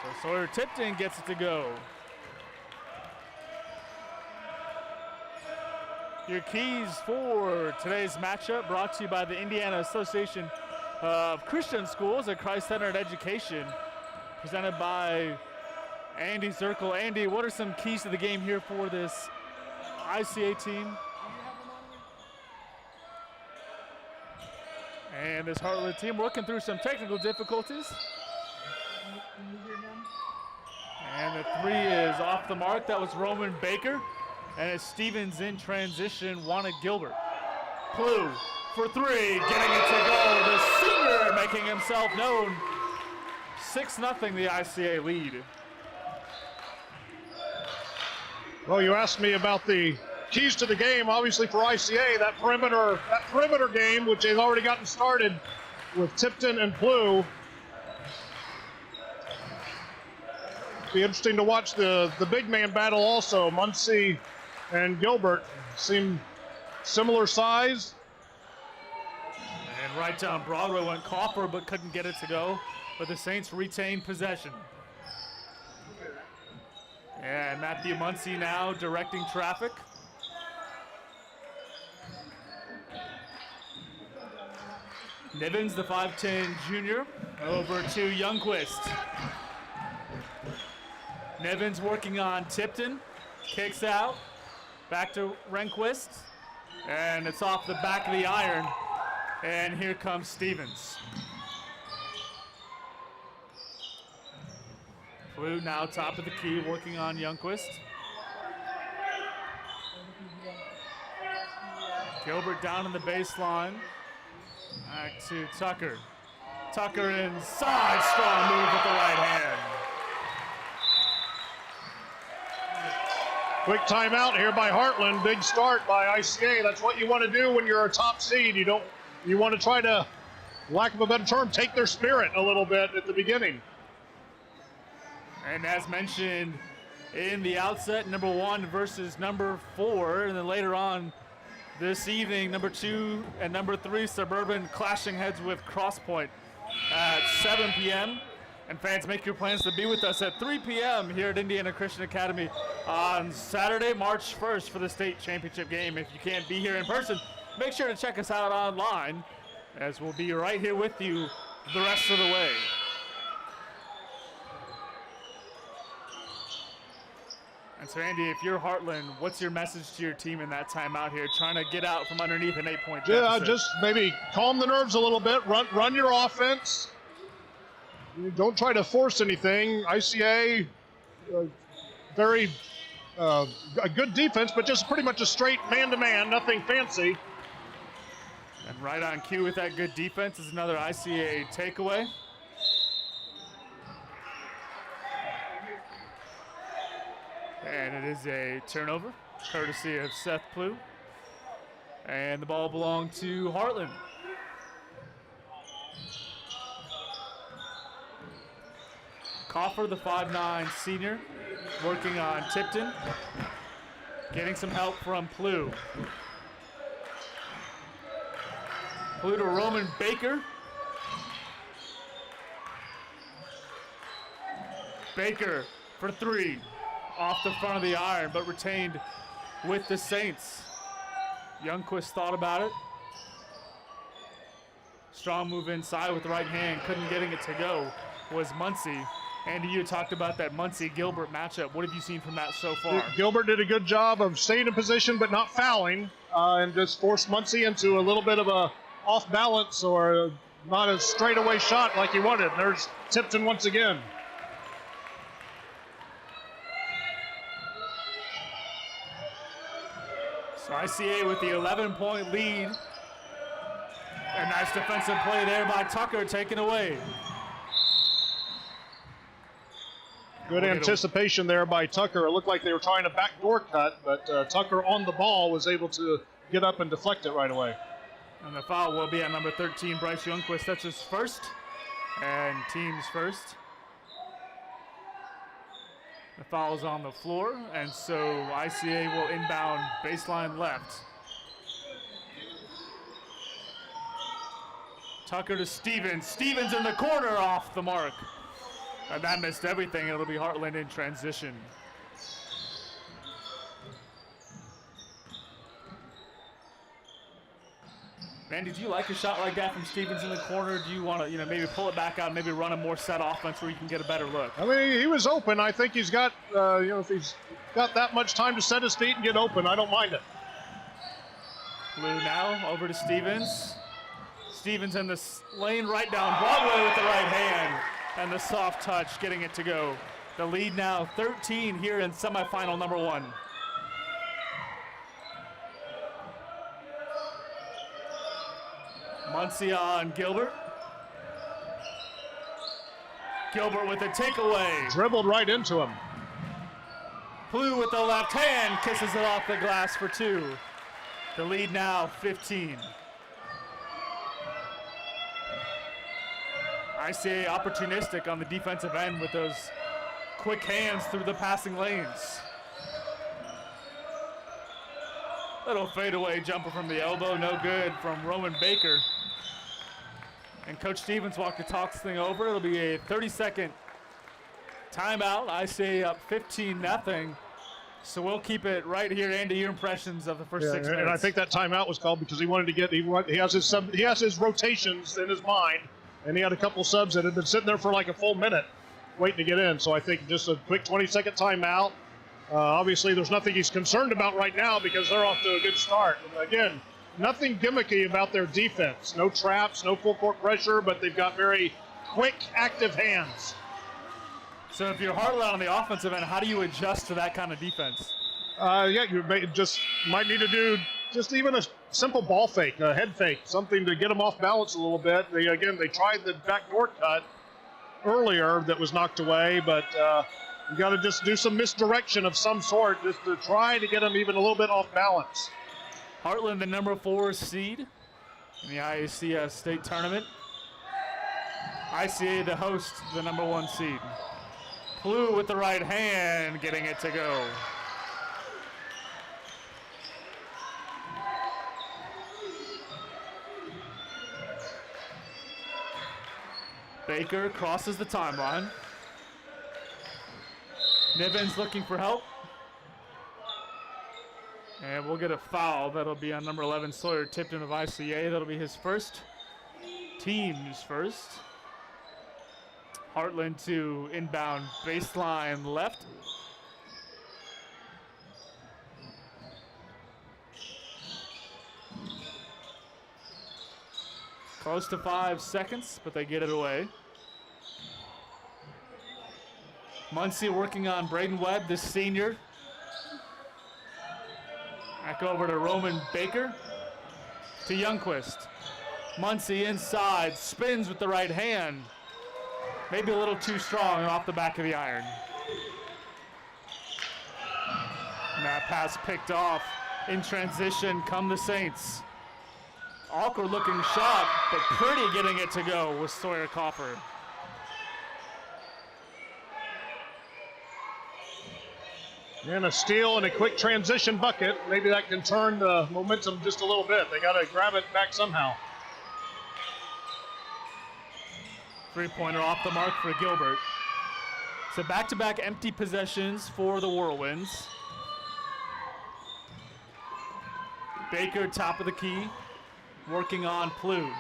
So Sawyer Tipton gets it to go. Your keys for today's matchup brought to you by the Indiana Association of Christian Schools at Christ-Centered Education, presented by Andy Zirkle. Andy, what are some keys to the game here for this ICA team? And this Heartland team working through some technical difficulties. And the three is off the mark. That was Roman Baker. And as Stevens in transition, wanted Gilbert. Plew for three, getting it to go. The senior making himself known. 6-0 the ICA lead. Well, you asked me about the keys to the game. Obviously for ICA, that perimeter game, which has already gotten started with Tipton and Plew. Be interesting to watch the big man battle also. Muncie and Gilbert seem similar size. And right down Broadway went Coffer, but couldn't get it to go. But the Saints retain possession. And Matthew Muncie now directing traffic. Nivens, the 5'10 junior, over to Youngquist. Nivens working on Tipton, kicks out, back to Rehnquist, and it's off the back of the iron, and here comes Stevens. Plew now top of the key, working on Youngquist. Gilbert down in the baseline. Back to Tucker. Tucker inside, strong move with the right hand. Quick timeout here by Heartland. Big start by ICA. That's what you want to do when you're a top seed. You want to try to, lack of a better term, take their spirit a little bit at the beginning. And as mentioned in the outset, number 1 versus number 4, and then later on this evening, number 2 and number 3 Suburban clashing heads with Crosspoint at 7 p.m. And fans, make your plans to be with us at 3 p.m. here at Indiana Christian Academy on Saturday, March 1st for the state championship game. If you can't be here in person, make sure to check us out online, as we'll be right here with you the rest of the way. And so, Andy, if you're Heartland, what's your message to your team in that timeout here, trying to get out from underneath an 8-point deficit? Yeah, just maybe calm the nerves a little bit. Run your offense. Don't try to force anything. ICA, a good defense, but just pretty much a straight man-to-man, nothing fancy. And right on cue with that good defense is another ICA takeaway. And it is a turnover, courtesy of Seth Plew. And the ball belonged to Heartland. Coffer, the 5'9 senior, working on Tipton. Getting some help from Plew. Plew to Roman Baker. Baker for 3. Off the front of the iron, but retained with the Saints. Youngquist thought about it. Strong move inside with the right hand, couldn't getting it to go, was Muncie. Andy, you talked about that Muncie-Gilbert matchup. What have you seen from that so far? Gilbert did a good job of staying in position but not fouling, and just forced Muncie into a little bit of a off balance or not a straightaway shot like he wanted. There's Tipton once again. So ICA with the 11-point lead. A nice defensive play there by Tucker, taken away. Good anticipation there by Tucker. It looked like they were trying a backdoor cut, but Tucker on the ball was able to get up and deflect it right away. And the foul will be on number 13, Bryce Youngquist. That's his first, and team's first. The foul's on the floor, and so ICA will inbound baseline left. Tucker to Stevens. Stevens in the corner, off the mark. And that missed everything. It'll be Heartland in transition. Randy, do you like a shot like that from Stevens in the corner? Do you want to, maybe pull it back out, maybe run a more set offense where you can get a better look? I mean, he was open. I think he's got, if he's got that much time to set his feet and get open, I don't mind it. Blue now over to Stevens. Stevens in the lane right down Broadway with the right hand. And the soft touch getting it to go. The lead now 13 here in semifinal number 1. Muncie on Gilbert. Gilbert with a takeaway. Dribbled right into him. Blue with the left hand kisses it off the glass for 2. The lead now 15. ICA opportunistic on the defensive end with those quick hands through the passing lanes. Little fadeaway jumper from the elbow, no good from Roman Baker. And Coach Stevens walked the talks thing over. It'll be a 30-second timeout. ICA up 15-0. So we'll keep it right here. Andy, your impressions of the first 6 minutes. And I think that timeout was called because he wanted to get, he has his rotations in his mind, and he had a couple subs that had been sitting there for like a full minute waiting to get in. So I think just a quick 20-second timeout. Obviously, there's nothing he's concerned about right now because they're off to a good start. And again, nothing gimmicky about their defense. No traps, no full court pressure, but they've got very quick, active hands. So if you're Heartland on the offensive end, how do you adjust to that kind of defense? You just might need to do just even a simple ball fake, a head fake, something to get them off balance a little bit. They tried the backdoor cut earlier that was knocked away, but you got to just do some misdirection of some sort just to try to get them even a little bit off balance. Heartland, the number 4 seed in the ICA state tournament. ICA, the host, the number 1 seed. Blue with the right hand, getting it to go. Baker crosses the timeline. Nivens looking for help. And we'll get a foul. That'll be on number 11, Sawyer Tipton of ICA. That'll be his first. Team's first. Heartland to inbound baseline left. Close to 5 seconds, but they get it away. Muncie working on Braden Webb, the senior. Back over to Roman Baker. To Youngquist. Muncie inside, spins with the right hand. Maybe a little too strong off the back of the iron. And that pass picked off. In transition come the Saints. Awkward looking shot, but pretty getting it to go with Sawyer Coffer. And a steal and a quick transition bucket. Maybe that can turn the momentum just a little bit. They got to grab it back somehow. Three-pointer off the mark for Gilbert. So back-to-back empty possessions for the Whirlwinds. Baker, top of the key, working on Plough.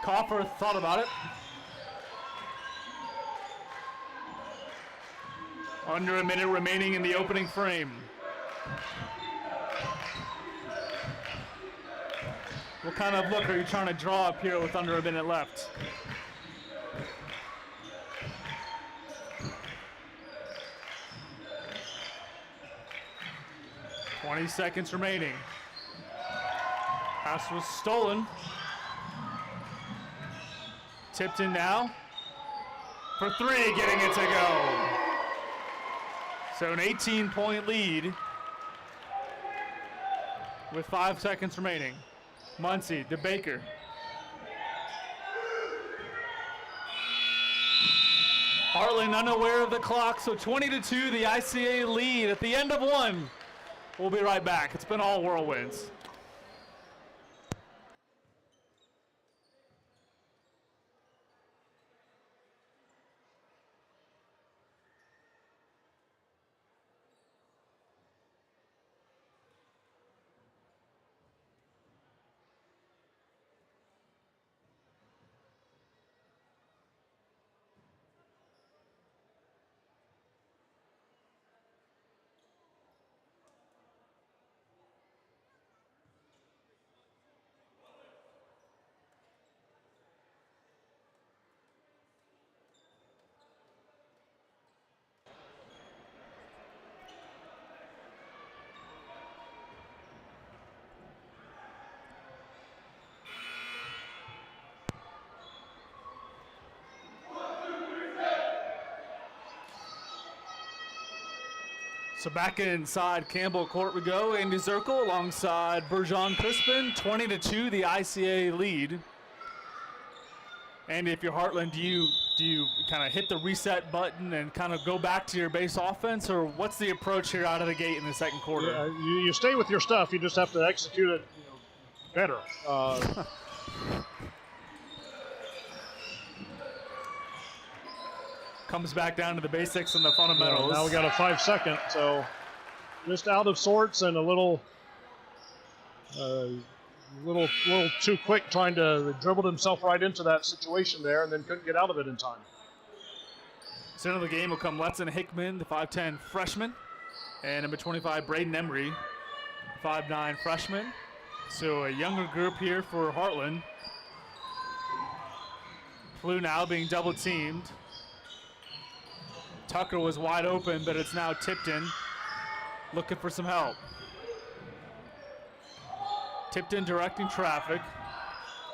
Coffer thought about it. Under a minute remaining in the opening frame. What kind of look are you trying to draw up here with under a minute left? "20 seconds remaining. Pass was stolen. Tipton now for 3, getting it to go. So an 18-point lead with 5 seconds remaining. Muncie to Baker. Heartland unaware of the clock, so 20-2, the ICA lead at the end of 1. We'll be right back. It's been all Whirlwinds. So back inside Campbell Court we go. Andy Zirkle alongside Bergeron Crispin. 20-2, the ICA lead. Andy, if you're Heartland, do you kind of hit the reset button and kind of go back to your base offense, or what's the approach here out of the gate in the second quarter? Yeah, you stay with your stuff. You just have to execute it better. Comes back down to the basics and the fundamentals. Now we got a 5-second, so just out of sorts and a little too quick, trying to dribble himself right into that situation there, and then couldn't get out of it in time. Center of the game will come Letson Hickman, the 5'10 freshman, and number 25 Braden Emery, 5'9 freshman. So a younger group here for Heartland. Flew now being double teamed. Tucker was wide open, but it's now Tipton looking for some help. Tipton directing traffic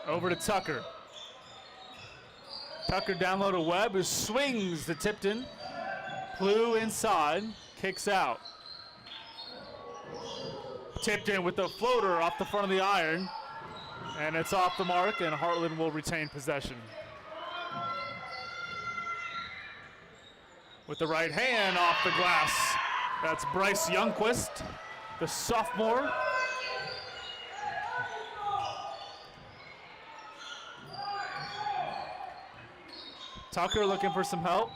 over to Tucker. Tucker down low to Webb, who swings to Tipton. Plew inside, kicks out. Tipton with the floater off the front of the iron, and it's off the mark, and Heartland will retain possession. With the right hand off the glass, that's Bryce Youngquist, the sophomore. Tucker looking for some help.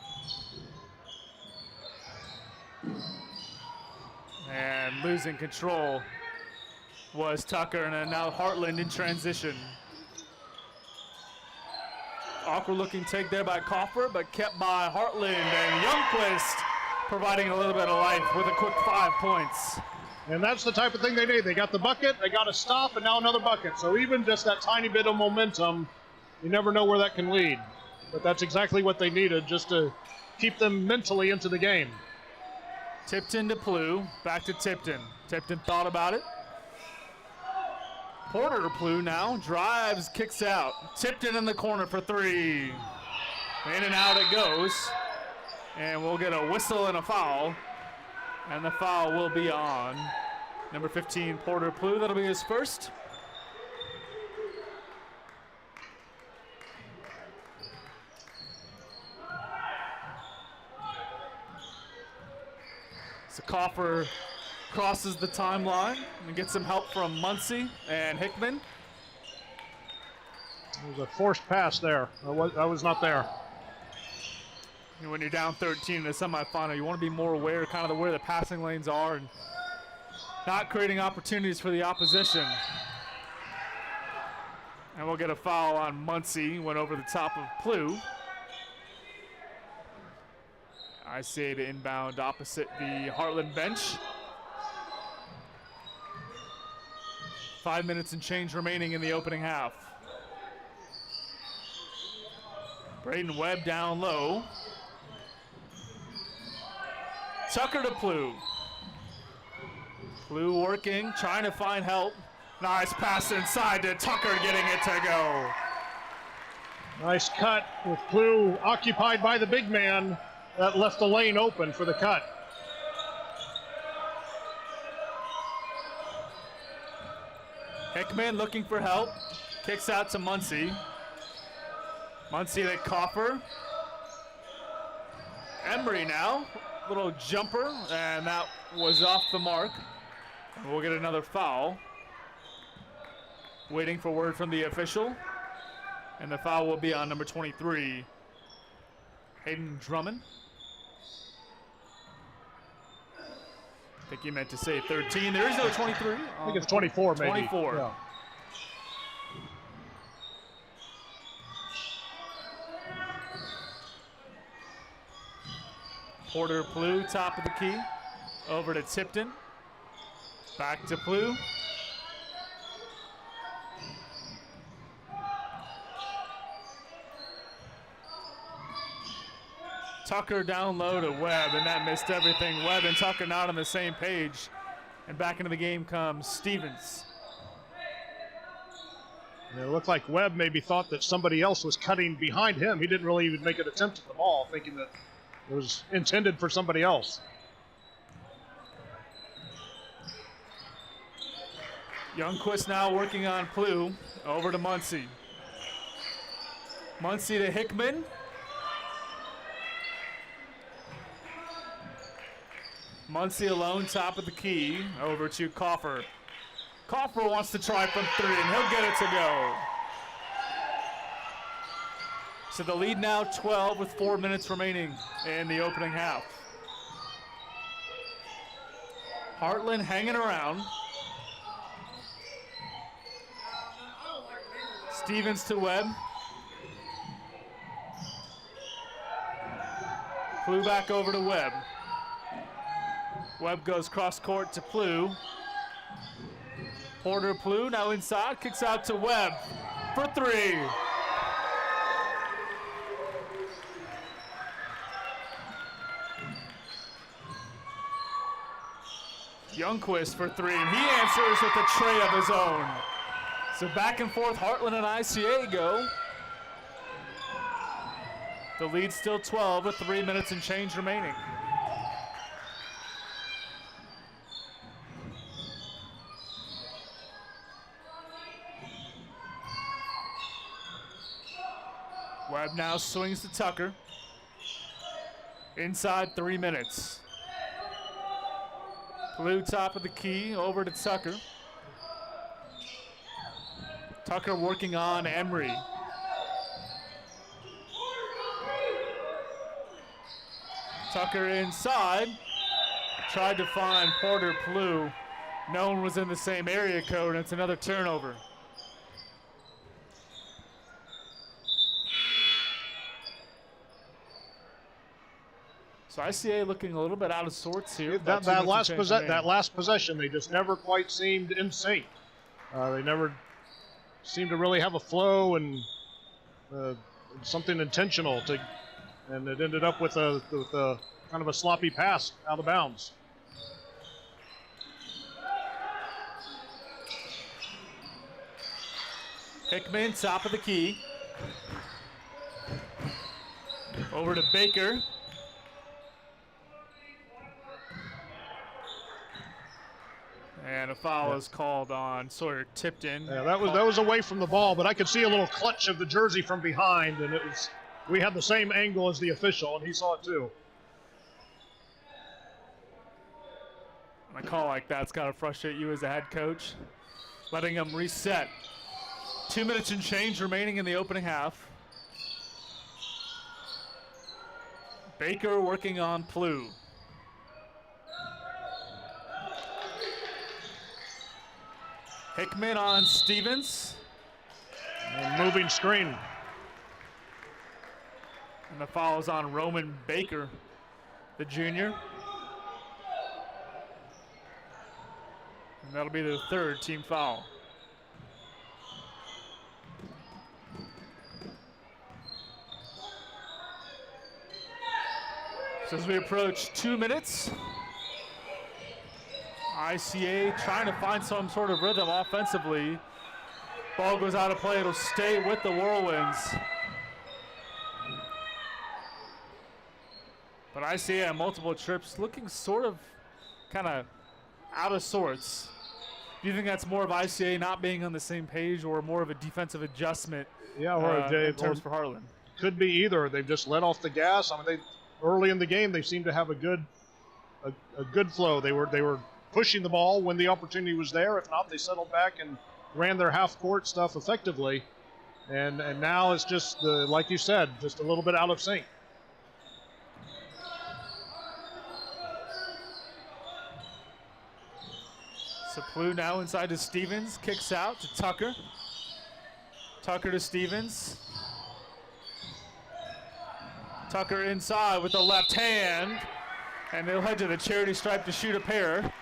And losing control was Tucker, and then now Heartland in transition. Awkward looking take there by Coffer, but kept by Heartland, and Youngquist providing a little bit of life with a quick 5 points. And that's the type of thing they need. They got the bucket, they got a stop, and now another bucket. So even just that tiny bit of momentum, you never know where that can lead. But that's exactly what they needed, just to keep them mentally into the game. Tipton to Plew, back to Tipton. Tipton thought about it. Porter to Plew now, drives, kicks out. Tipton in the corner for three. In and out it goes. And we'll get a whistle and a foul. And the foul will be on number 15, Porter Plew. That'll be his first. So Coffer crosses the timeline and gets some help from Muncie and Hickman. There was a forced pass there. I was not there. And when you're down 13 in the semifinal, you want to be more aware kind of where the passing lanes are and not creating opportunities for the opposition. And we'll get a foul on Muncie. Went over the top of Plew. ICA to inbound opposite the Heartland bench. 5 minutes and change remaining in the opening half. Braden Webb down low. Tucker to Plew. Plew working, trying to find help. Nice pass inside to Tucker, getting it to go. Nice cut with Plew occupied by the big man. That left the lane open for the cut. Hickman looking for help. Kicks out to Muncie. Muncie to Coffer. Embry now. Little jumper, and that was off the mark. And we'll get another foul. Waiting for word from the official. And the foul will be on number 23, Hayden Drummond. I think he meant to say 13. There is no 23. I think it's 24, maybe. 24. Yeah. Porter Plew, top of the key. Over to Tipton. Back to Plew. Tucker down low to Webb, and that missed everything. Webb and Tucker not on the same page. And back into the game comes Stevens. And it looked like Webb maybe thought that somebody else was cutting behind him. He didn't really even make an attempt at the ball, thinking that it was intended for somebody else. Youngquist now working on Plew. Over to Muncie. Muncie to Hickman. Muncie alone, top of the key. Over to Coffer. Coffer wants to try from 3, and he'll get it to go. So the lead now 12 with 4 minutes remaining in the opening half. Heartland hanging around. Stevens to Webb. Plew back over to Webb. Webb goes cross court to Plew. Porter Plew now inside, kicks out to Webb for 3. Youngquist for 3, and he answers with a tray of his own. So back and forth, Heartland and ICA go. The lead's still 12 with 3 minutes and change remaining. Webb now swings to Tucker. Inside 3 minutes. Plew top of the key, over to Tucker. Tucker working on Emery. Tucker inside. Tried to find Porter Plew. No one was in the same area code, and it's another turnover. So ICA looking a little bit out of sorts here. That last possession, they just never quite seemed in sync. They never seemed to really have a flow and something intentional and it ended up with a kind of a sloppy pass out of bounds. Hickman, top of the key. Over to Baker. And a foul is called on Sawyer Tipton. Yeah, that was away from the ball, but I could see a little clutch of the jersey from behind, and we had the same angle as the official, and he saw it too. A call like that's got to frustrate you as a head coach. Letting them reset. 2 minutes and change remaining in the opening half. Baker working on Plew. Hickman on Stevens. And moving screen. And the foul is on Roman Baker, the junior. And that'll be the 3rd team foul. So as we approach 2 minutes, ICA trying to find some sort of rhythm offensively. Ball goes out of play, it'll stay with the Whirlwinds. But ICA on multiple trips looking sort of kind of out of sorts. Do you think that's more of ICA not being on the same page or more of a defensive adjustment in terms for Heartland? Could be either. They've just let off the gas. I mean, early in the game, they seemed to have a good flow. They were pushing the ball when the opportunity was there. If not, they settled back and ran their half-court stuff effectively. And now it's just, like you said, just a little bit out of sync. So Plew now inside to Stevens, kicks out to Tucker. Tucker to Stevens. Tucker inside with the left hand, and they'll head to the charity stripe to shoot a pair.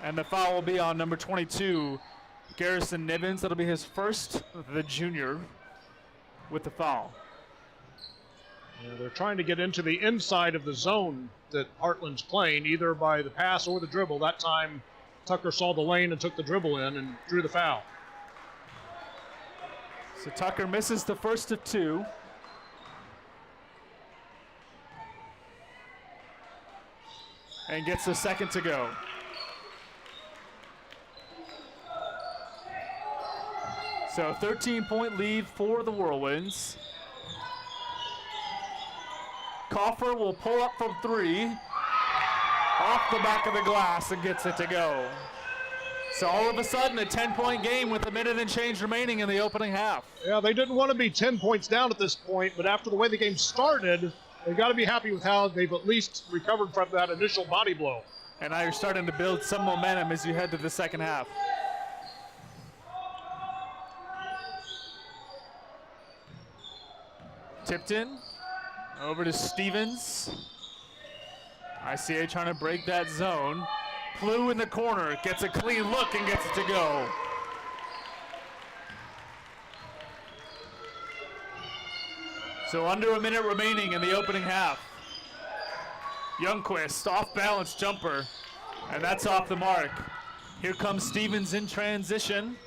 And the foul will be on number 22, Garrison Nibbins. That'll be his first, the junior, with the foul. Yeah, they're trying to get into the inside of the zone that Heartland's playing, either by the pass or the dribble. That time, Tucker saw the lane and took the dribble in and drew the foul. So Tucker misses the first of 2. And gets the second to go. So 13-point lead for the Whirlwinds. Coffer will pull up from 3, off the back of the glass, and gets it to go. So all of a sudden, a 10-point game with a minute and change remaining in the opening half. Yeah, they didn't want to be 10 points down at this point, but after the way the game started, they've got to be happy with how they've at least recovered from that initial body blow. And now you're starting to build some momentum as you head to the second half. Tipton over to Stevens. ICA trying to break that zone. Plew in the corner, gets a clean look and gets it to go. So under a minute remaining in the opening half. Youngquist, off balance jumper, and that's off the mark. Here comes Stevens in transition.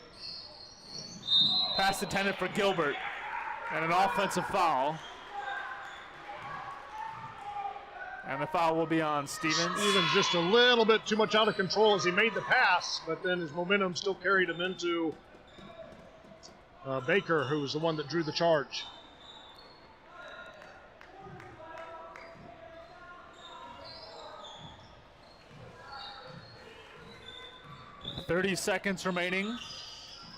Pass intended for Gilbert, and an offensive foul. And the foul will be on Stevens. Stevens just a little bit too much out of control as he made the pass, but then his momentum still carried him into Baker, who was the one that drew the charge. .30 seconds remaining.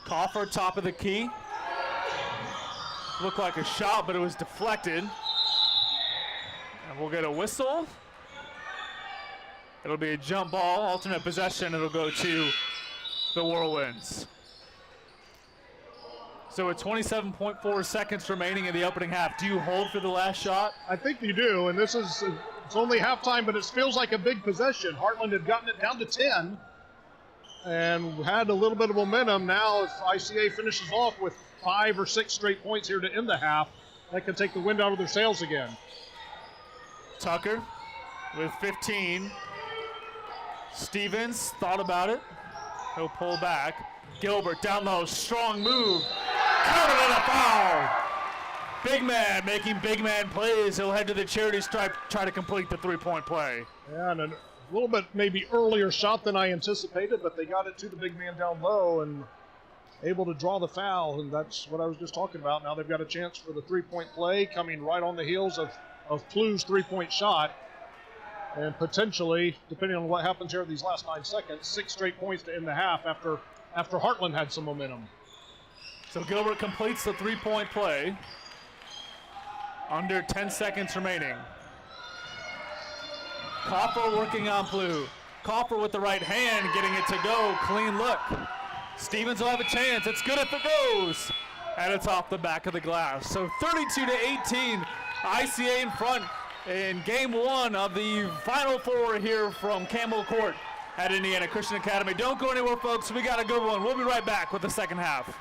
Coffer, top of the key. Looked like a shot, but it was deflected. And we'll get a whistle. It'll be a jump ball, alternate possession. It'll go to the Whirlwinds. So with 27.4 seconds remaining in the opening half, do you hold for the last shot? I think you do, and it's only halftime, but it feels like a big possession. Heartland had gotten it down to 10 and had a little bit of momentum. Now if ICA finishes off with 5 or 6 straight points here to end the half, that can take the wind out of their sails again. Tucker with 15. Stevens thought about it. He'll pull back. Gilbert down low, strong move. Counted and a foul. Big man making big man plays. He'll head to the charity stripe, try to complete the 3-point play. Yeah, and a little bit maybe earlier shot than I anticipated, but they got it to the big man down low and able to draw the foul, and that's what I was just talking about. Now they've got a chance for the 3-point play coming right on the heels of Plew's 3-point shot, and potentially, depending on what happens here in these last 9 seconds, 6 straight points to end the half after Heartland had some momentum. So Gilbert completes the 3-point play. Under 10 seconds remaining. Coffer working on Plew. Coffer with the right hand, getting it to go. Clean look. Stevens will have a chance. It's good if it goes. And it's off the back of the glass. So 32-18. ICA in front in game 1 of the Final Four here from Campbell Court at Indiana Christian Academy. Don't go anywhere, folks. We got a good one. We'll be right back with the second half.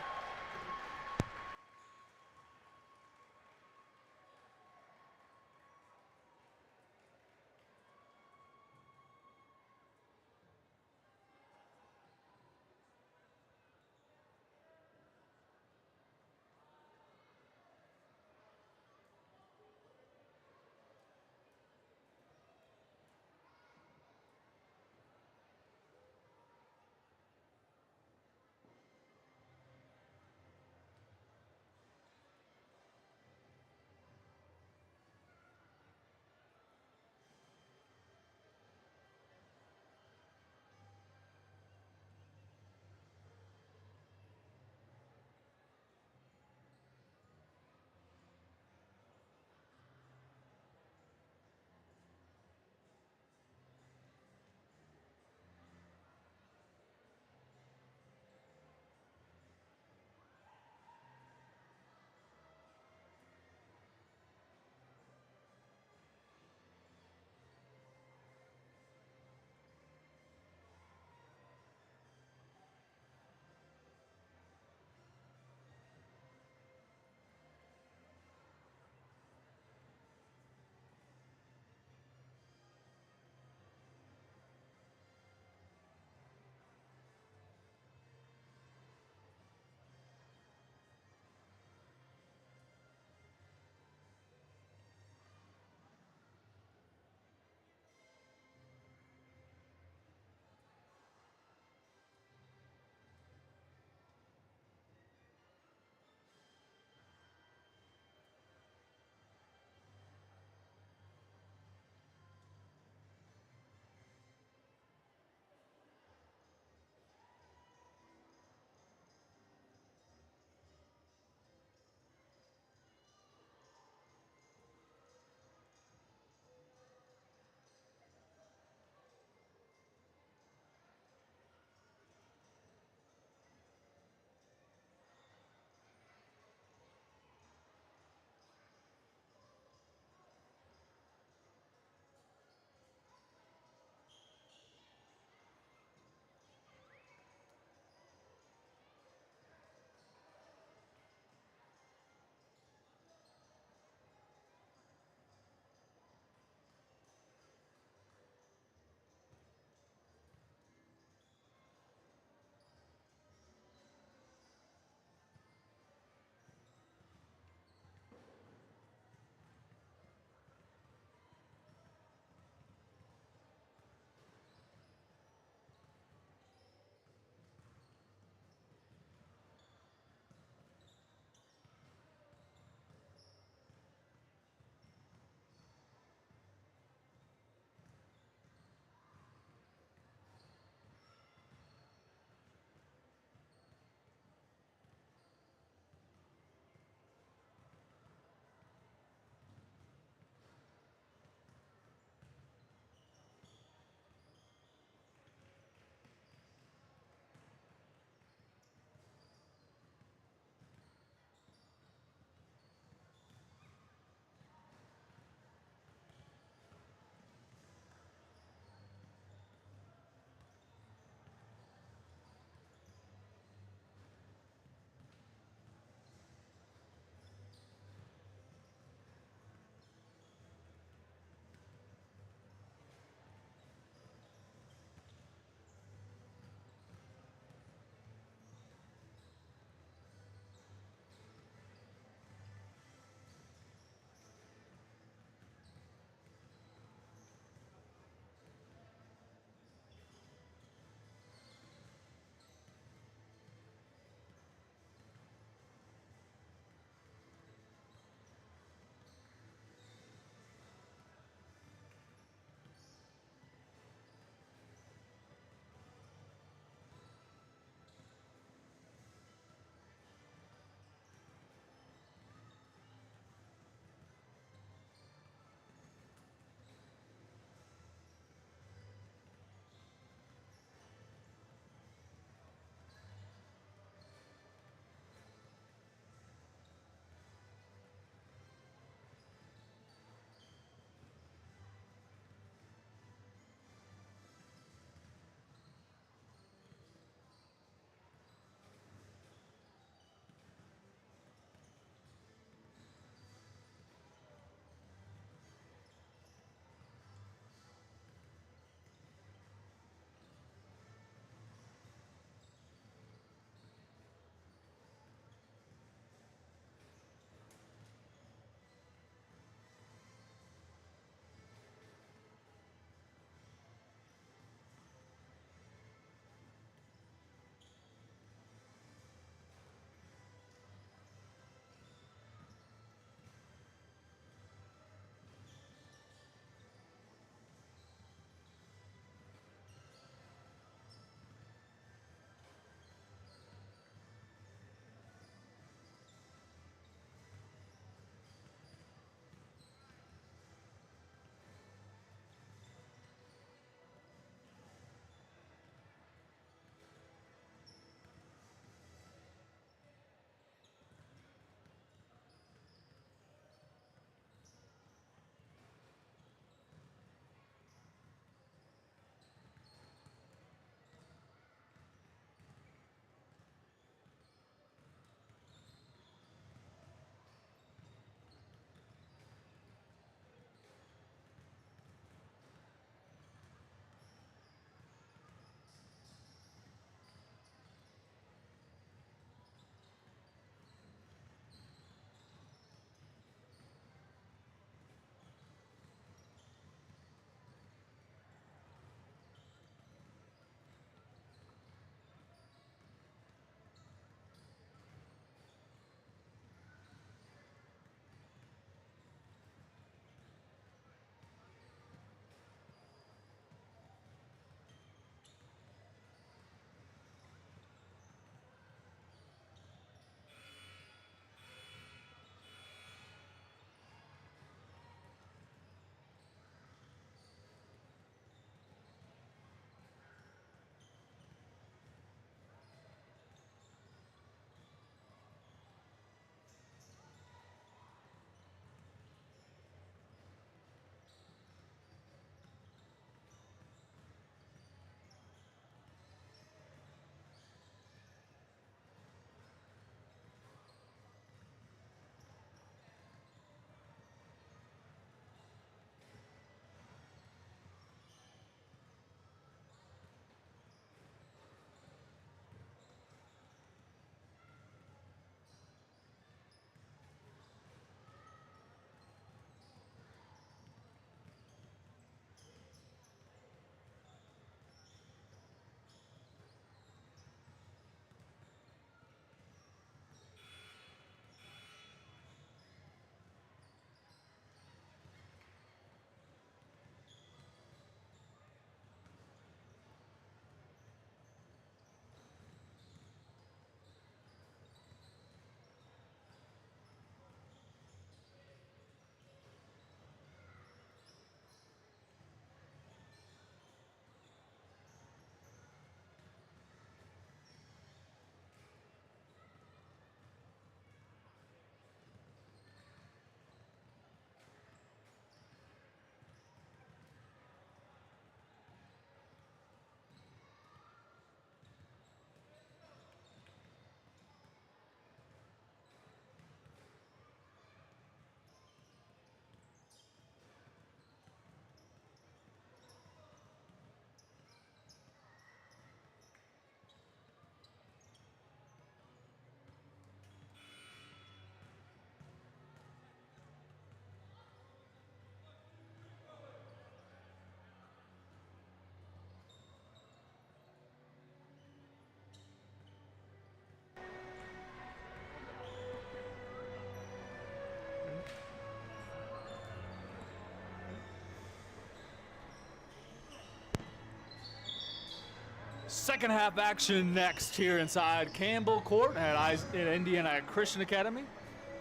Second half action next here inside Campbell Court at Indiana Christian Academy.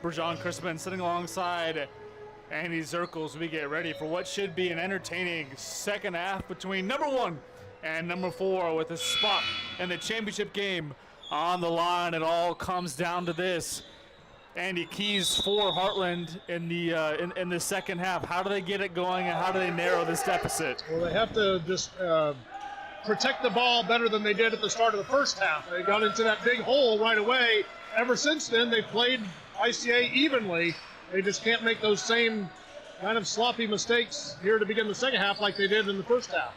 Bergeron Crispin sitting alongside Andy Zirkles. We get ready for what should be an entertaining second half between number 1 and number 4 with a spot in the championship game on the line. It all comes down to this. Andy, keys for Heartland in the second half. How do they get it going and how do they narrow this deficit? Well, they have to just protect the ball better than they did at the start of the first half. They got into that big hole right away. Ever since then, they've played ICA evenly. They just can't make those same kind of sloppy mistakes here to begin the second half like they did in the first half.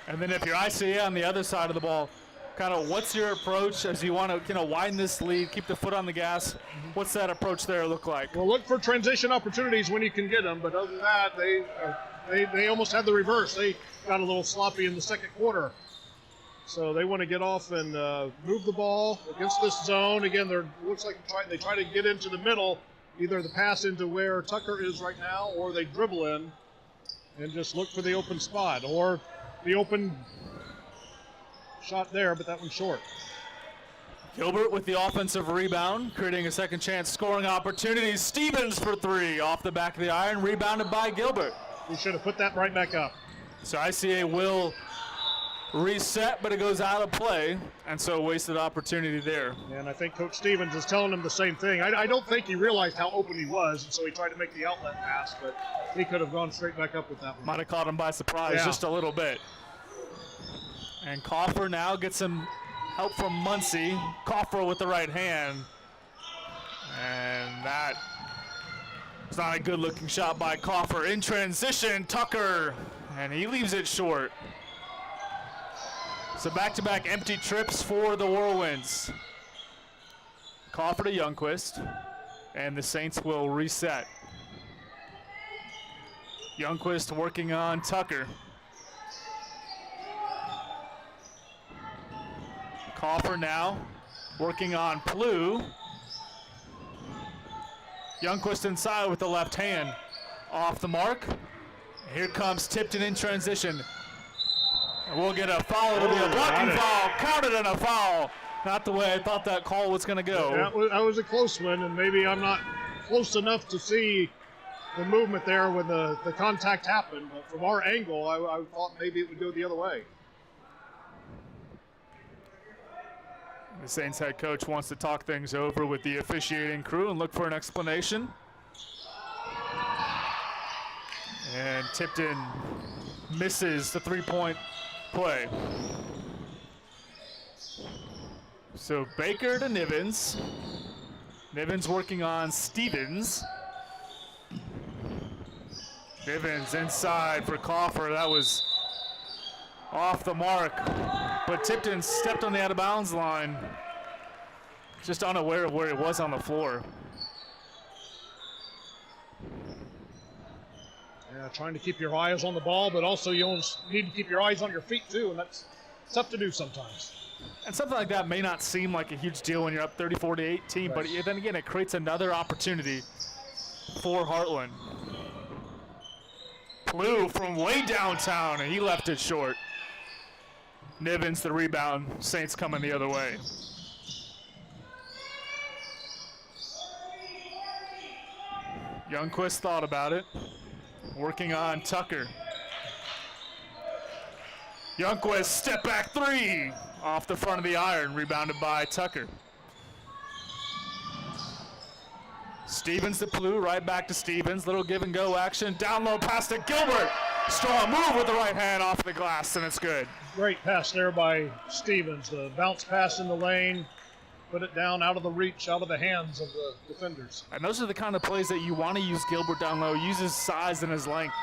And then if you're ICA on the other side of the ball, kind of what's your approach as you want to widen this lead, keep the foot on the gas? What's that approach there look like? Well, look for transition opportunities when you can get them, but other than that, they almost had the reverse. They got a little sloppy in the second quarter. So they want to get off and move the ball against this zone. Again, looks like they try to get into the middle, either the pass into where Tucker is right now, or they dribble in and just look for the open spot, or the open shot there, but that one's short. Gilbert with the offensive rebound, creating a second chance scoring opportunity. Stevens for 3 off the back of the iron, rebounded by Gilbert. We should have put that right back up. So ICA will reset, but it goes out of play, and so wasted opportunity there. And I think Coach Stevens is telling him the same thing. I don't think he realized how open he was, and so he tried to make the outlet pass, but he could have gone straight back up with that one. Might have caught him by surprise just a little bit. And Coffer now gets some help from Muncie. Coffer with the right hand. And that is not a good-looking shot by Coffer. In transition, Tucker, and he leaves it short. So back-to-back empty trips for the Whirlwinds. Coffer to Youngquist, and the Saints will reset. Youngquist working on Tucker. Coffer now working on Plew. Youngquist inside with the left hand. Off the mark. Here comes Tipton in transition. We'll get a foul. It'll be a blocking foul. Counted and a foul. Not the way I thought that call was going to go. That was a close one, and maybe I'm not close enough to see the movement there when the contact happened. But from our angle, I thought maybe it would go the other way. The Saints head coach wants to talk things over with the officiating crew and look for an explanation. And Tipton misses the three-point play. So Baker to Nivens. Nivens working on Stevens. Nivens inside for Coffer. That was off the mark. But Tipton stepped on the out-of-bounds line. Just unaware of where he was on the floor. Yeah, trying to keep your eyes on the ball, but also you always need to keep your eyes on your feet too, and that's tough to do sometimes. And something like that may not seem like a huge deal when you're up 34-18, but then again, it creates another opportunity for Heartland. Plew from way downtown, and he left it short. Nivens the rebound, Saints coming the other way. Youngquist thought about it, working on Tucker. Youngquist step back 3 off the front of the iron, rebounded by Tucker. Stevens to Plew, right back to Stevens. Little give and go action. Down low pass to Gilbert. Strong move with the right hand off the glass, and it's good. Great pass there by Stevens. The bounce pass in the lane. Put it down out of the reach, out of the hands of the defenders. And those are the kind of plays that you want to use Gilbert down low. Use his size and his length.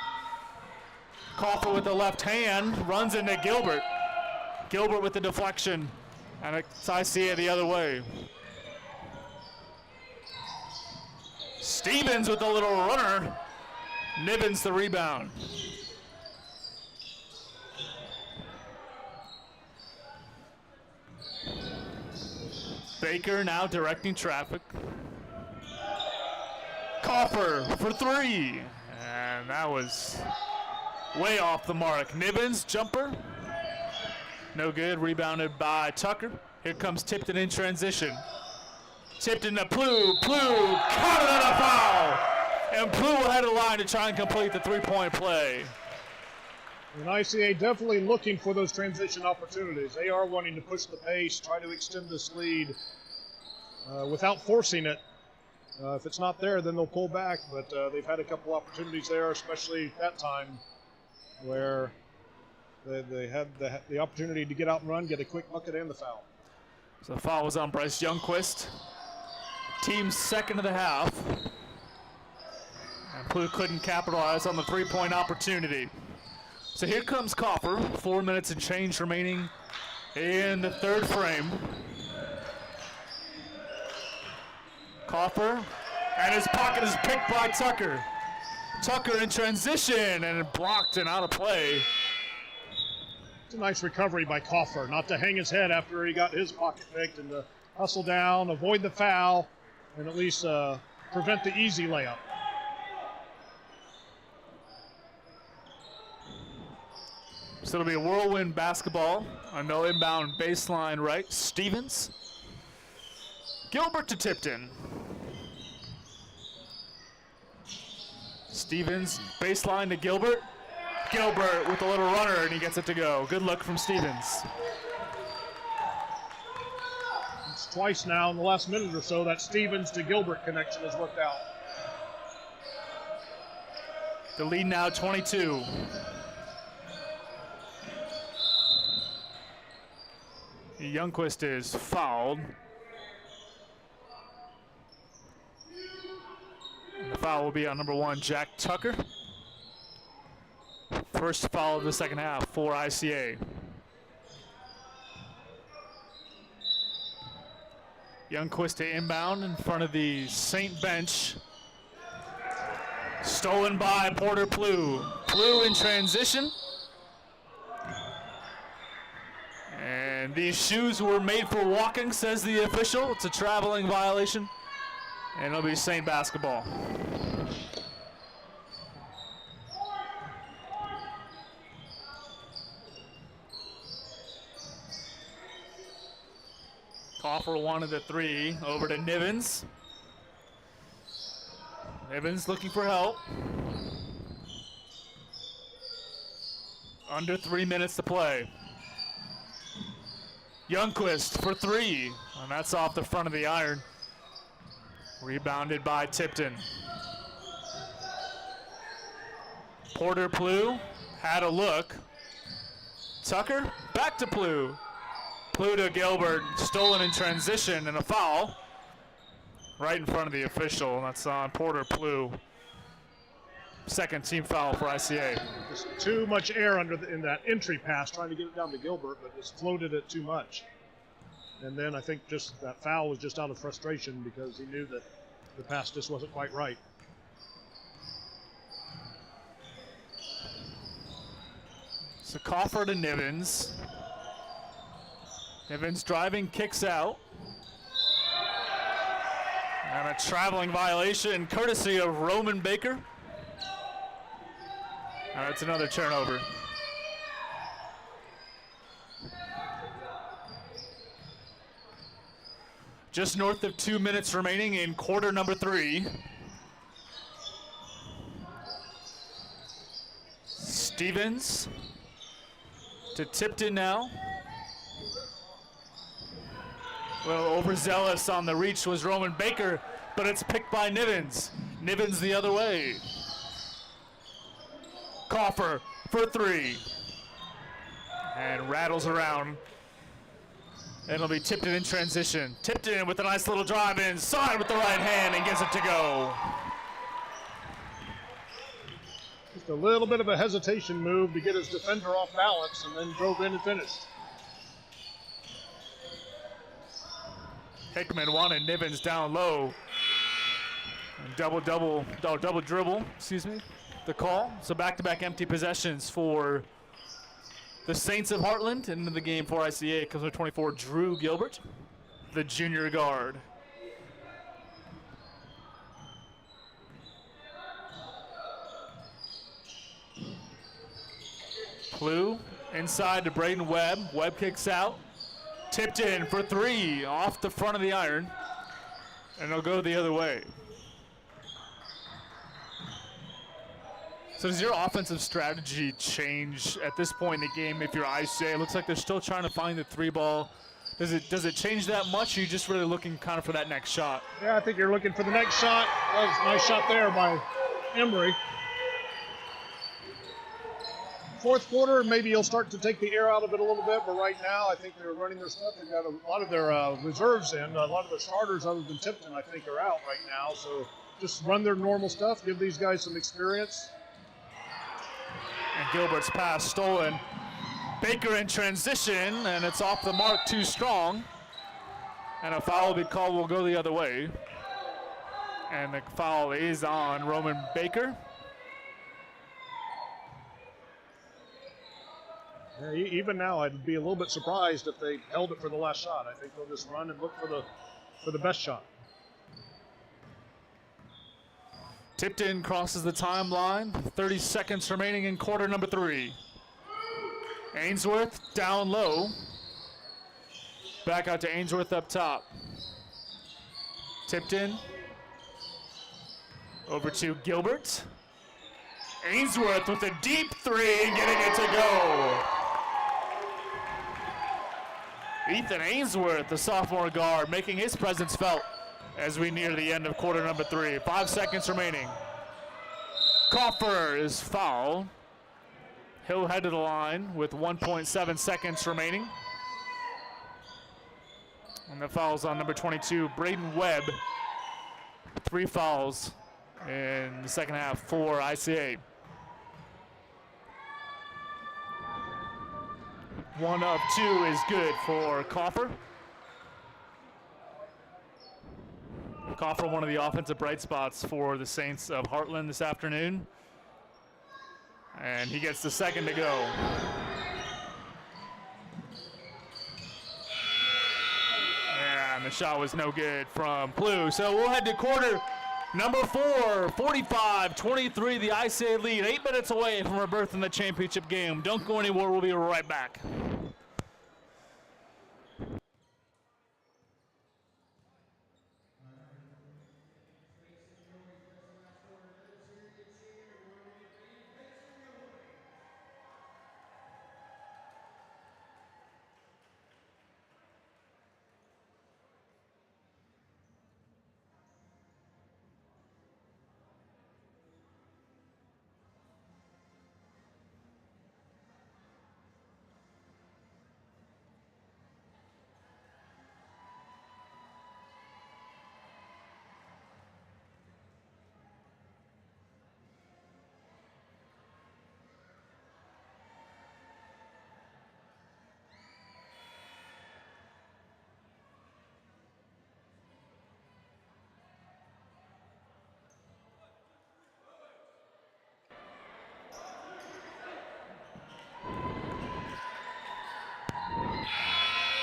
Coffer with the left hand, runs into Gilbert. Gilbert with the deflection, and it's ICA the other way. Stevens with a little runner. Nivens the rebound. Baker now directing traffic. Coffer for 3. And that was way off the mark. Nivens, jumper. No good. Rebounded by Tucker. Here comes Tipton in transition. Tipton to Plew. Plew counted on a foul. And Plew will head to the line to try and complete the three-point play. And ICA definitely looking for those transition opportunities. They are wanting to push the pace, try to extend this lead without forcing it. If it's not there, then they'll pull back. But they've had a couple opportunities there, especially that time, where they had the opportunity to get out and run, get a quick bucket and the foul. So the foul was on Bryce Youngquist. Team's second of the half. And Plew couldn't capitalize on the three-point opportunity. So here comes Coffer. 4 minutes and change remaining in the third frame. Coffer, and his pocket is picked by Tucker. Tucker in transition and blocked and out of play. It's a nice recovery by Coffer, not to hang his head after he got his pocket picked, and to hustle down, avoid the foul, and at least prevent the easy layup. So it'll be a whirlwind basketball. A no inbound baseline right. Stevens. Gilbert to Tipton. Stevens baseline to Gilbert. Gilbert with a little runner, and he gets it to go. Good look from Stevens. It's twice now in the last minute or so that Stevens to Gilbert connection has worked out. The lead now 22. Youngquist is fouled. And the foul will be on number 1, Jack Tucker. First foul of the second half for ICA. Youngquist to inbound in front of the Saint bench. Stolen by Porter Plew. Plew in transition. And these shoes were made for walking, says the official. It's a traveling violation. And it'll be Saint basketball. Coffer wanted the three, over to Nivens. Nivens looking for help. Under 3 minutes to play. Youngquist for three, and that's off the front of the iron. Rebounded by Tipton. Porter Plew had a look. Tucker back to Plew. Plew to Gilbert, stolen in transition, and a foul right in front of the official. That's on Porter Plew. Second team foul for ICA. Just too much air in that entry pass, trying to get it down to Gilbert, but just floated it too much. And then I think just that foul was just out of frustration because he knew that the pass just wasn't quite right. So Coffer to Nivens. Nivens driving, kicks out. And a traveling violation courtesy of Roman Baker. And it's another turnover. Just north of 2 minutes remaining in quarter number 3. Stevens to Tipton now. Well, overzealous on the reach was Roman Baker, but it's picked by Nivens. Nivens the other way. Coffer for three. And rattles around. It'll be Tipton in transition. Tipton with a nice little drive inside with the right hand and gets it to go. Just a little bit of a hesitation move to get his defender off balance and then drove in and finished. Hickman wanted Nivens down low. And double dribble, the call. So back-to-back empty possessions for the Saints of Heartland. Into the game for ICA comes with 24, Drew Gilbert, the junior guard. Plew Inside to Braden Webb. Webb kicks out. Tipped in for three off the front of the iron. And it'll go the other way. So does your offensive strategy change at this point in the game if you're ICA? It looks like they're still trying to find the three ball. Does it change that much, or are you just really looking kind of for that next shot? Yeah, I think you're looking for the next shot. That was a nice shot there by Emery. Fourth quarter, maybe you'll start to take the air out of it a little bit, but right now I think they're running their stuff. They've got a lot of their reserves in. A lot of their starters other than Tipton, I think, are out right now. So just run their normal stuff, give these guys some experience. And Gilbert's pass stolen. Baker in transition, and it's off the mark too strong. And a foul will be called, will go the other way. And the foul is on Roman Baker. Yeah, even now, I'd be a little bit surprised if they held it for the last shot. I think they'll just run and look for the best shot. Tipton crosses the timeline. 30 seconds remaining in quarter number 3. Ainsworth down low. Back out to Ainsworth up top. Tipton. Over to Gilbert. Ainsworth with a deep three, getting it to go. Ethan Ainsworth, the sophomore guard, making his presence felt as we near the end of quarter number 3. 5 seconds remaining. Coffer is fouled. He'll head to the line with 1.7 seconds remaining. And the foul's on number 22, Braden Webb. 3 fouls in the second half for ICA. 1 of 2 is good for Coffer. Coffer, one of the offensive bright spots for the Saints of Heartland this afternoon. And he gets the second to go. And the shot was no good from Plu. So we'll head to quarter number 4, 45-23, the ICA lead. 8 minutes away from our berth in the championship game. Don't go anywhere, we'll be right back.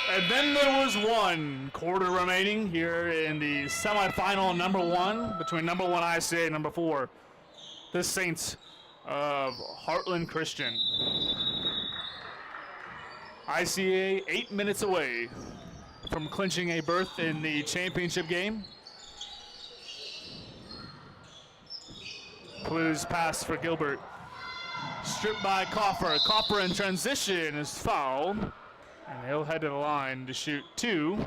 And then there was 1 quarter remaining here in the semifinal number 1 between number 1 ICA and number 4, the Saints of Heartland Christian. ICA 8 minutes away from clinching a berth in the championship game. Blues pass for Gilbert. Stripped by Coffer. Coffer in transition is fouled. And he'll head to the line to shoot 2.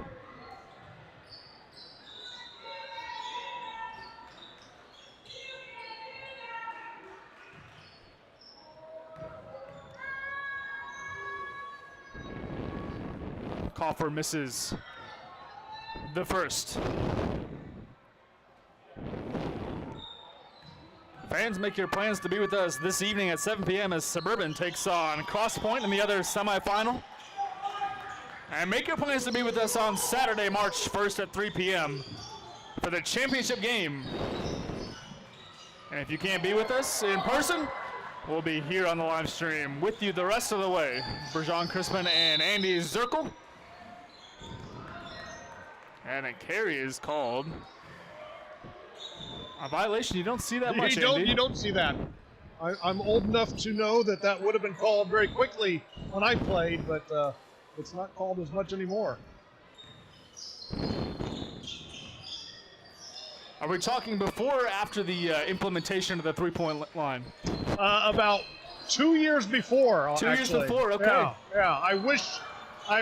Coffer misses the first. Fans, make your plans to be with us this evening at 7 p.m. as Suburban takes on Cross Point in the other semifinal. And make your plans to be with us on Saturday, March 1st at 3 p.m. for the championship game. And if you can't be with us in person, we'll be here on the live stream with you the rest of the way. Bergeron Crispin and Andy Zirkle. And a carry is called. A violation, you don't see that much, Andy. You don't see that. I'm old enough to know that would have been called very quickly when I played, but it's not called as much anymore. Are we talking before or after the implementation of the three-point line? About 2 years before. 2 years actually. before, okay. Yeah. I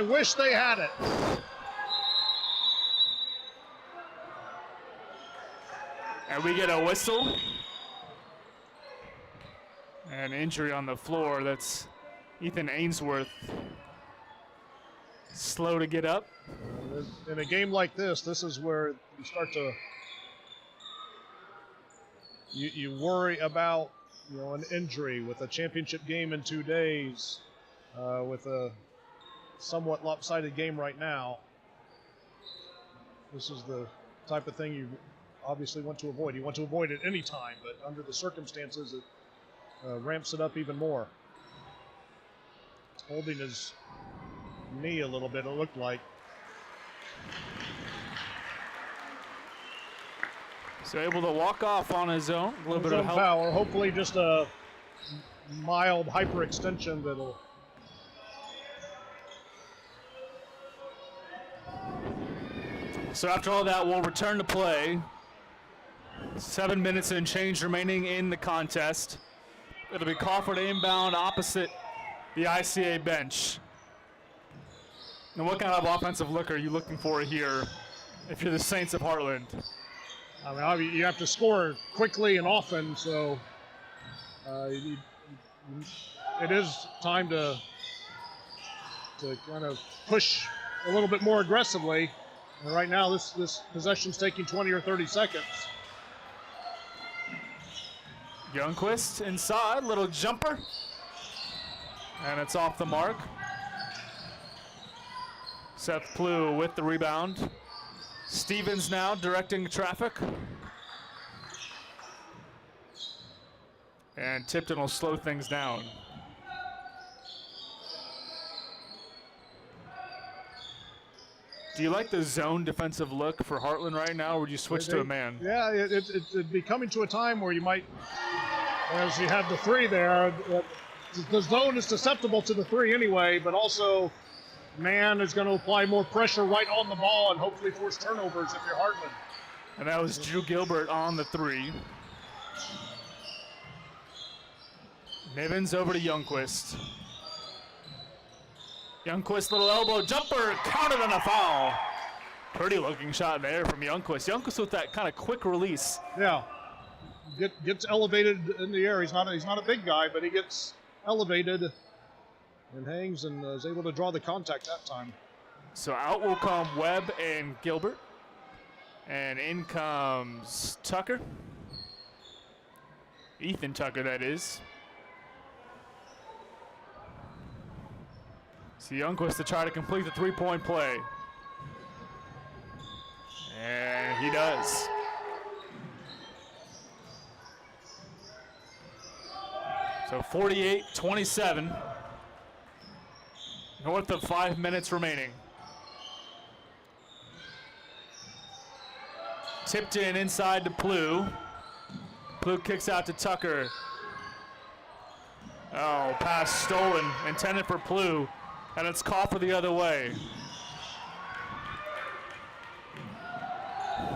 wish they had it. And we get a whistle. An injury on the floor. That's Ethan Ainsworth. Slow to get up. In a game like this is where you start to you worry about an injury with a championship game in 2 days, with a somewhat lopsided game right now. This is the type of thing you obviously want to avoid. You want to avoid it any time, but under the circumstances, it ramps it up even more. Holding his knee a little bit, it looked like. So able to walk off on his own. A little bit of help. Power. Hopefully just a mild hyperextension that'll. So after all that, we'll return to play. 7 minutes and change remaining in the contest. It'll be Crawford inbound opposite the ICA bench. Now, what kind of offensive look are you looking for here if you're the Saints of Heartland? I mean, you have to score quickly and often, so it is time to kind of push a little bit more aggressively. And right now, this possession's taking 20 or 30 seconds. Youngquist inside, little jumper. And it's off the mark. Seth Plew with the rebound. Stevens now directing traffic. And Tipton will slow things down. Do you like the zone defensive look for Heartland right now, or would you switch to a man? Yeah, it'd be coming to a time where you might, as you have the three there, the zone is susceptible to the three anyway, but also man is going to apply more pressure right on the ball and hopefully force turnovers if you're Heartland. And that was Drew Gilbert on the three. Nivens over to Youngquist. Youngquist, little elbow jumper, counted on a foul. Pretty looking shot in the air from Youngquist. Youngquist with that kind of quick release. Yeah, gets elevated in the air. He's not a big guy, but he gets elevated and hangs and is able to draw the contact that time. So out will come Webb and Gilbert. And in comes Tucker. Ethan Tucker, that is. See Youngquist to try to complete the three-point play. And he does. So 48-27. North of 5 minutes remaining. Tipton inside to Plew. Plew kicks out to Tucker. Oh, pass stolen, intended for Plew. And it's Coffer the other way.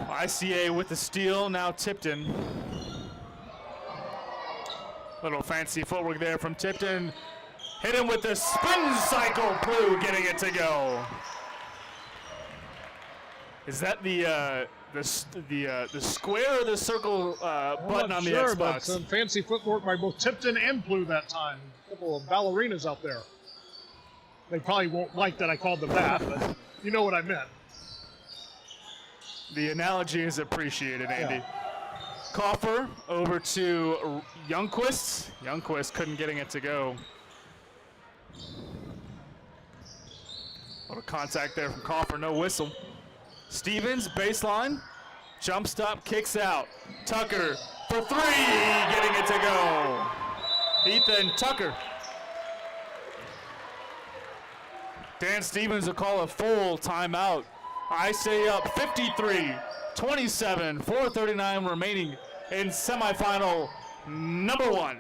ICA with the steal, now Tipton. Little fancy footwork there from Tipton. Hit him with the spin cycle, Plew getting it to go. Is that the square or the circle button on the Xbox? But some fancy footwork by both Tipton and Plew that time. A couple of ballerinas out there. They probably won't like that I called them that, but you know what I meant. The analogy is appreciated, Andy. Yeah. Coffer over to Youngquist. Youngquist couldn't getting it to go. A little contact there from Coffer, no whistle. Stevens, baseline, jump stop, kicks out. Tucker for three, getting it to go. Ethan Tucker. Dan Stevens will call a full timeout. I say up 53-27, 4:39 remaining in semifinal number 1.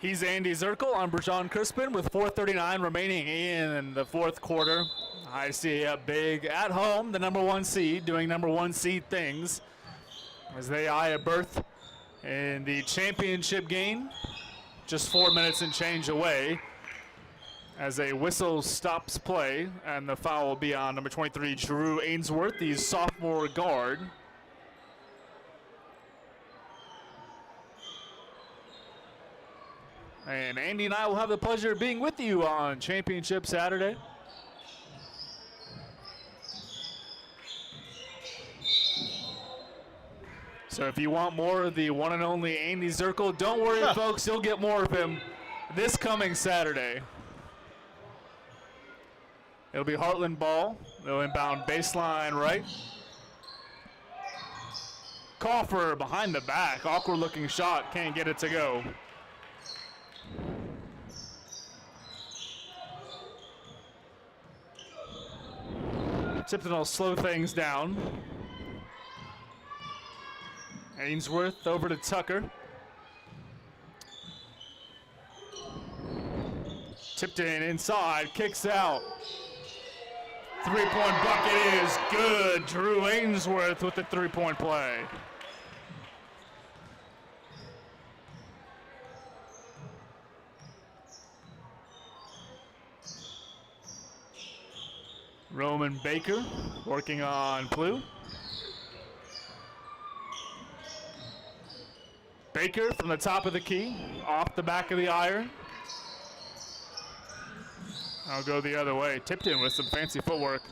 He's Andy Zirkle. I'm Brajon Crispin with 4:39 remaining in the fourth quarter. ICA big at home, the number 1 seed, doing number 1 seed things as they eye a berth in the championship game. Just 4 minutes and change away as a whistle stops play, and the foul will be on number 23, Drew Ainsworth, the sophomore guard. And Andy and I will have the pleasure of being with you on Championship Saturday. So if you want more of the one and only Andy Zirkle, don't worry, folks, you'll get more of him this coming Saturday. It'll be Heartland ball. They'll inbound baseline right. Coffer behind the back. Awkward looking shot. Can't get it to go. Tipton will slow things down. Ainsworth over to Tucker. Tipton inside, kicks out. Three-point bucket is good. Drew Ainsworth with the three-point play. Roman Baker working on Blue. Baker from the top of the key, off the back of the iron. I'll go the other way. Tipton with some fancy footwork.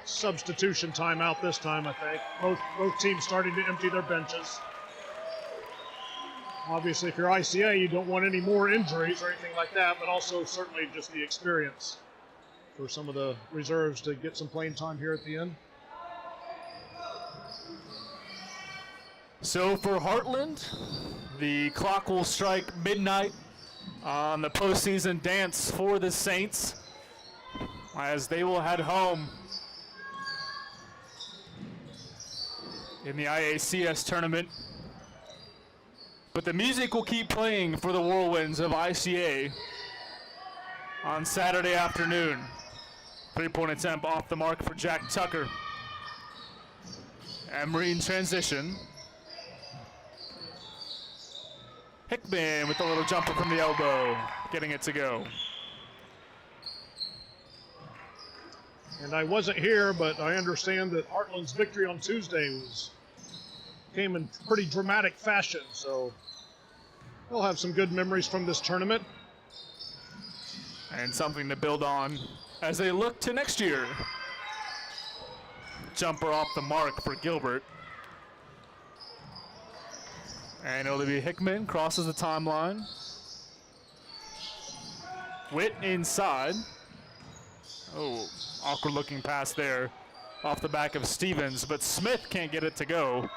Substitution timeout this time, I think. Both teams starting to empty their benches. Obviously, if you're ICA, you don't want any more injuries or anything like that, but also certainly just the experience for some of the reserves to get some playing time here at the end. So for Heartland, the clock will strike midnight on the postseason dance for the Saints as they will head home in the IACS tournament. But the music will keep playing for the Whirlwinds of ICA on Saturday afternoon. Three-point attempt off the mark for Jack Tucker. Emery in transition. Hickman with a little jumper from the elbow, getting it to go. And I wasn't here, but I understand that Heartland's victory on Tuesday came in pretty dramatic fashion, so they'll have some good memories from this tournament. And something to build on as they look to next year. Jumper off the mark for Gilbert. And it'll be Hickman, crosses the timeline. Witt inside. Oh, awkward looking pass there off the back of Stevens, but Smith can't get it to go.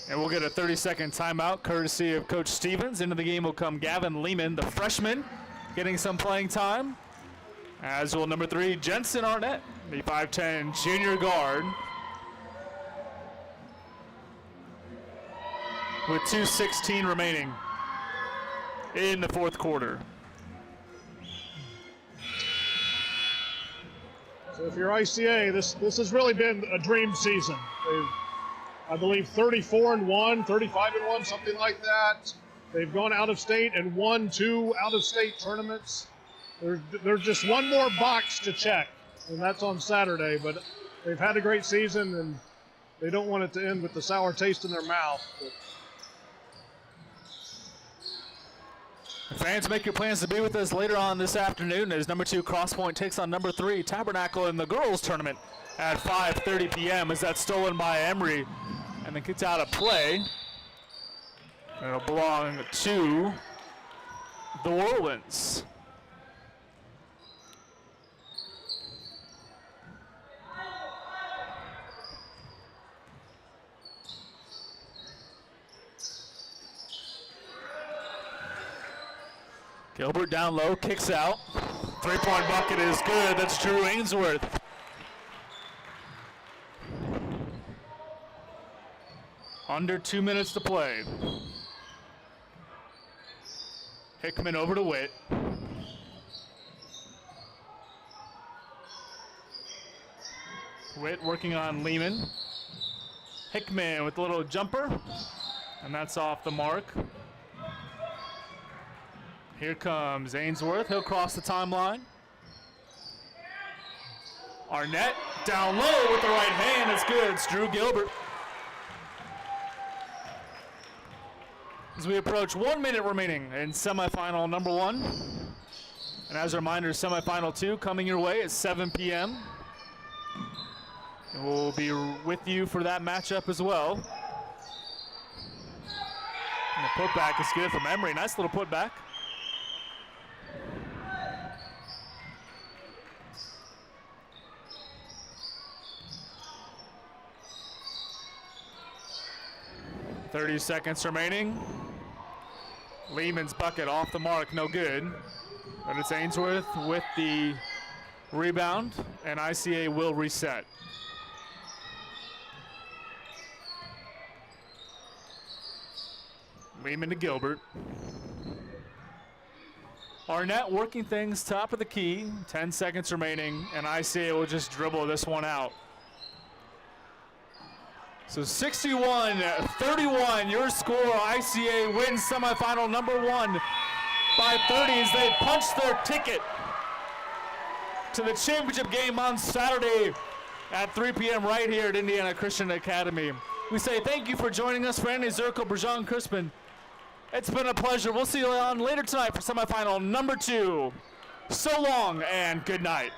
And we'll get a 30-second timeout courtesy of Coach Stevens. Into the game will come Gavin Lehman, the freshman, getting some playing time. As will number 3, Jensen Arnett, the 5'10 junior guard. With 2:16 remaining in the fourth quarter. So if you're ICA, this has really been a dream season. They've, I believe, 34-1, 35-1, something like that. They've gone out of state and won 2 out-of-state tournaments. There's just one more box to check, and that's on Saturday. But they've had a great season, and they don't want it to end with the sour taste in their mouth. But fans, make your plans to be with us later on this afternoon as number 2 Crosspoint takes on number 3 Tabernacle in the girls tournament at 5:30 p.m. as that's stolen by Emory and then kicked out of play. It'll belong to the Whirlwinds. Gilbert down low, kicks out. 3-point bucket is good. That's Drew Ainsworth. Under 2 minutes to play. Hickman over to Witt. Witt working on Lehman. Hickman with a little jumper, and that's off the mark. Here comes Ainsworth. He'll cross the timeline. Arnett down low with the right hand. It's good. It's Drew Gilbert. As we approach 1 minute remaining in semifinal number 1. And as a reminder, semifinal 2 coming your way at 7 p.m. And we'll be with you for that matchup as well. And the putback is good from Emory. Nice little putback. .30 seconds remaining. Lehman's bucket off the mark, no good. But it's Ainsworth with the rebound, and ICA will reset. Lehman to Gilbert. Arnett working things top of the key, 10 seconds remaining, and ICA will just dribble this one out. So 61-31, your score. ICA wins semifinal number 1 by 30 as they punch their ticket to the championship game on Saturday at 3 p.m. right here at Indiana Christian Academy. We say thank you for joining us. For Andy Zirkle, Brajan Crispin, it's been a pleasure. We'll see you on later tonight for semifinal number 2. So long and good night.